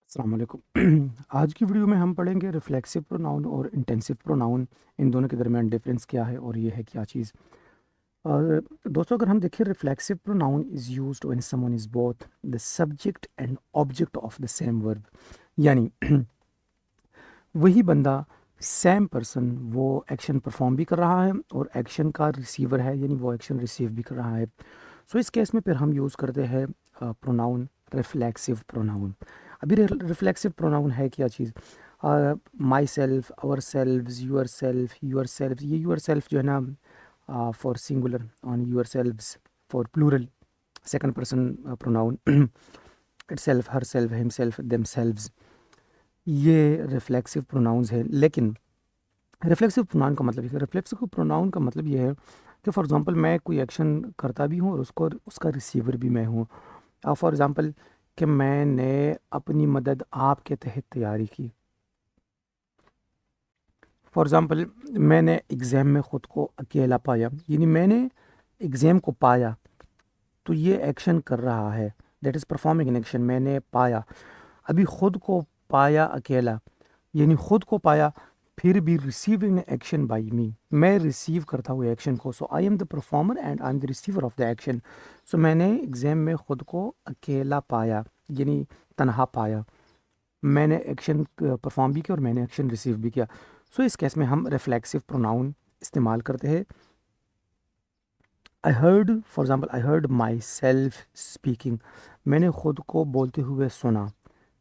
अस्सलाम वालेकुम। आज की वीडियो में हम पढ़ेंगे रिफ्लेक्सिव प्रोनाउन और इंटेंसिव प्रोनाउन, इन दोनों के दरमियान डिफरेंस क्या है और ये है क्या चीज़। और दोस्तों, अगर हम देखें, reflexive pronoun is used when someone is both the subject and object of the same verb. यानी वही बंदा, सेम पर्सन, वो एक्शन परफॉर्म भी कर रहा है और एक्शन का रिसीवर है, यानी वो एक्शन रिसीव भी कर रहा है। सो इस केस में फिर हम यूज़ करते हैं प्रोनाउन रिफ्लेक्सिव प्रोनाउन। अभी रिफ्लेक्सिव प्रोनाउन है क्या चीज़? Myself, ourselves, yourself. ये यूर सेल्फ जो है ना, for singular, on yourselves for plural, second person pronoun, itself, herself, himself, themselves. ये reflexive pronouns है। लेकिन रिफ्लेक्सिव प्रोनाउन का मतलब रिफ्लेक्सिव प्रोनाउन का मतलब ये है कि फॉर एग्जांपल मैं कोई एक्शन करता भी हूँ और उसको उसका रिसीवर भी मैं हूँ। फॉर एग्जांपल कि मैंने अपनी मदद आपके तहत तैयारी की। फॉर एग्जांपल मैंने एग्ज़ाम में ख़ुद को अकेला पाया, यानी मैंने एग्ज़ाम को पाया, तो ये एक्शन कर रहा है, that is performing an action. मैंने पाया, अभी ख़ुद को पाया अकेला, यानी ख़ुद को पाया, फिर भी रिसीविंग एक्शन बाई मी, मैं रिसीव करता हूँ एक्शन को। So I am the performer and I am the receiver of the action. So मैंने एग्ज़ाम में ख़ुद को अकेला पाया, यानी तनहा पाया। मैंने एक्शन परफॉर्म भी किया और मैंने एक्शन रिसीव भी किया। सो इस केस में हम रिफ्लेक्सिव प्रोनाउन इस्तेमाल करते हैं। I heard, for example, I heard my self speaking. मैंने ख़ुद को बोलते हुए सुना,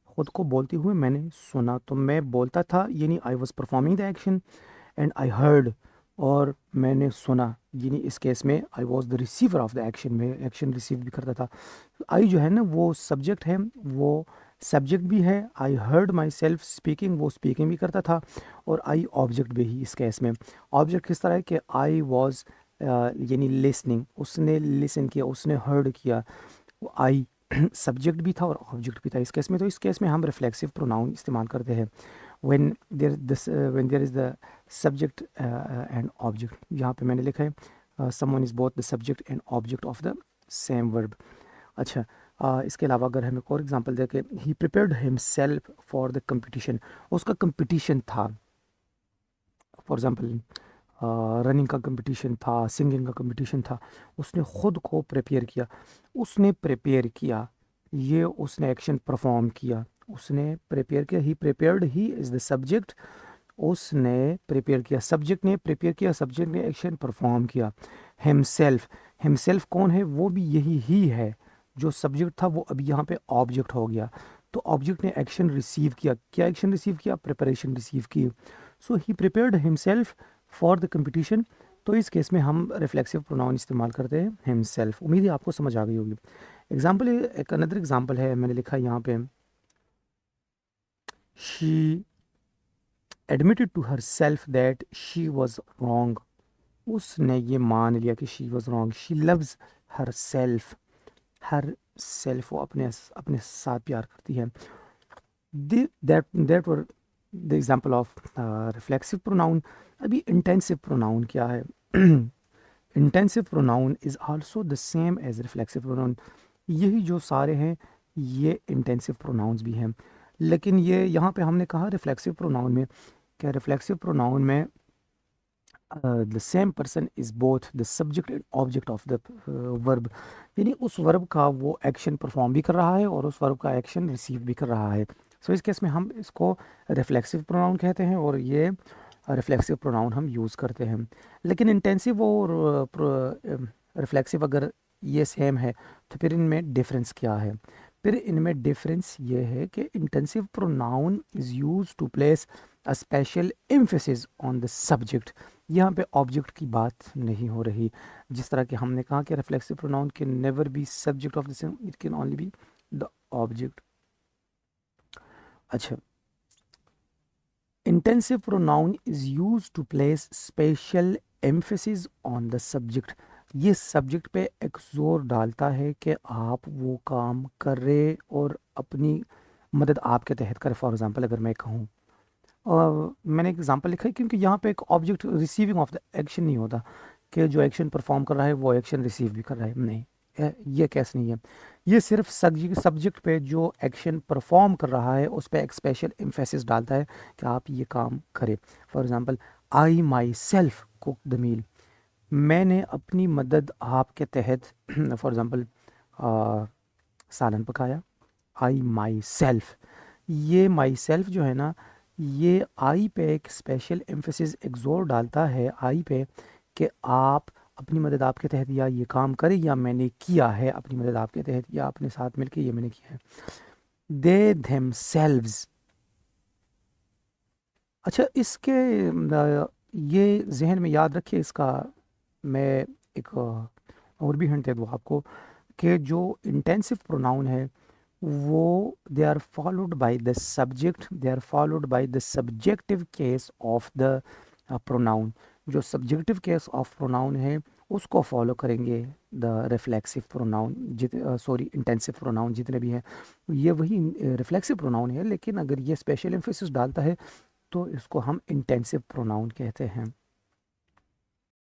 ख़ुद को बोलते हुए मैंने सुना। तो मैं बोलता था, यानी I was performing the action, and I heard, और मैंने सुना, यानी इस केस में I was the receiver of the action, में एक्शन रिसीव भी करता था। आई जो है ना, वो सब्जेक्ट है, वो सब्जेक्ट भी है। I heard my self speaking, वो स्पीकिंग भी करता था, और आई ऑब्जेक्ट भी ही इस केस में। ऑब्जेक्ट किस तरह है कि आई वॉज, यानी लिसनिंग, उसने लिसन किया, उसने हर्ड किया, वो आई सब्जेक्ट भी था और ऑब्जेक्ट भी था इस केस में। तो इस केस में हम रिफ्लेक्सिव प्रोनाउन इस्तेमाल करते हैं when when there is the subject and object। यहाँ पे मैंने लिखा है someone is both the subject and object of the same verb। अच्छा, इसके अलावा अगर हम एक और एग्जांपल देखें, he prepared himself for the competition, उसका कंपटीशन था। फॉर एग्जांपल रनिंग का कंपटीशन था, सिंगिंग का कंपटीशन था, उसने ख़ुद को प्रिपेयर किया। उसने प्रिपेयर किया, ये उसने एक्शन परफॉर्म किया, उसने प्रिपेयर किया। He prepared, he is the subject, उसने प्रिपेयर किया, सब्जेक्ट ने प्रिपेयर किया, सब्जेक्ट ने एक्शन परफॉर्म किया। हिमसेल्फ, हिमसेल्फ कौन है? वो भी यही ही है, जो सब्जेक्ट था वो अभी यहाँ पे ऑब्जेक्ट हो गया। तो ऑब्जेक्ट ने एक्शन रिसीव किया। क्या एक्शन रिसीव किया? प्रिपरेशन रिसीव की। So he prepared himself for the competition. तो इस केस में हम रिफ्लेक्सिव प्रोनाउन इस्तेमाल करते हैं, हिमसेल्फ। उम्मीद है आपको समझ आ गई होगी। एग्जाम्पल, एक अनदर एग्जाम्पल है, मैंने लिखा है यहाँ पे, she admitted to herself that she was wrong. उसने ये मान लिया कि she was wrong. She loves herself, herself, वो अपने अपने साथ प्यार करती है। That were the example of reflexive pronoun. अभी इंटेंसिव प्रोनाउन क्या है? Intensive pronoun is also the same as reflexive pronoun. यही जो सारे हैं, ये इंटेंसिव प्रोनाउंस भी हैं। लेकिन ये यहाँ पे हमने कहा रिफ्लेक्सिव प्रोनाउन में, क्या रिफ्लेक्सिव प्रोनाउन में the same person is both the subject and object of the verb, यानी उस वर्ब का वो एक्शन परफॉर्म भी कर रहा है और उस वर्ब का एक्शन रिसीव भी कर रहा है। सो इस केस में हम इसको रिफ्लेक्सिव प्रोनाउन कहते हैं और ये रिफ्लेक्सिव प्रोनाउन हम यूज़ करते हैं। लेकिन इंटेंसिव और रिफ्लेक्सिव अगर ये सेम है, तो फिर इनमें डिफरेंस क्या है? फिर इनमें डिफरेंस ये है कि intensive pronoun is use to place a special emphasis on the subject. यहाँ पे ऑब्जेक्ट की बात नहीं हो रही, जिस तरह कि हमने कहा कि reflexive pronoun can never be subject of the same, it can only be the object. अच्छा, intensive pronoun is use to place special emphasis on the subject. ये सब्जेक्ट पे एक जोर डालता है कि आप वो काम कर रहे और अपनी मदद आपके तहत करें। फॉर एग्जांपल, अगर मैं कहूँ, और मैंने एक एग्जांपल लिखा है क्योंकि यहाँ पे एक object receiving of the action नहीं होता कि जो एक्शन परफॉर्म कर रहा है वो एक्शन रिसीव भी कर रहा है, नहीं। ये केस नहीं है। ये सिर्फ सब्जेक्ट पे जो एक्शन परफॉर्म कर रहा है उस पे एक स्पेशल एम्फेसिस डालता है कि आप ये काम करें। For example, I myself cook the meal, मैंने अपनी मदद आपके तहत फॉर एग्जांपल सालन पकाया। आई माई सेल्फ, ये माई सेल्फ जो है ना, ये आई पे एक स्पेशल एम्फेसिस, एक जोर डालता है आई पे कि आप अपनी मदद आपके तहत या ये काम करें या मैंने किया है अपनी मदद आपके तहत या अपने साथ मिलके ये मैंने किया है। They them selves. अच्छा, इसके ये जहन में याद रखिए इसका। मैं एक और भी हिंट दे दूँ आपको कि जो इंटेंसिव प्रोनाउन है वो they are followed by the subject, they are followed by the subjective case of the pronoun. जो सब्जेक्टिव केस ऑफ प्रोनाउन है उसको फॉलो करेंगे the reflexive pronoun, sorry intensive pronoun जितने भी हैं। ये वही रिफ्लेक्सिव प्रोनाउन है, लेकिन अगर ये स्पेशल एम्फेसिस डालता है तो इसको हम इंटेंसिव प्रोनाउन कहते हैं।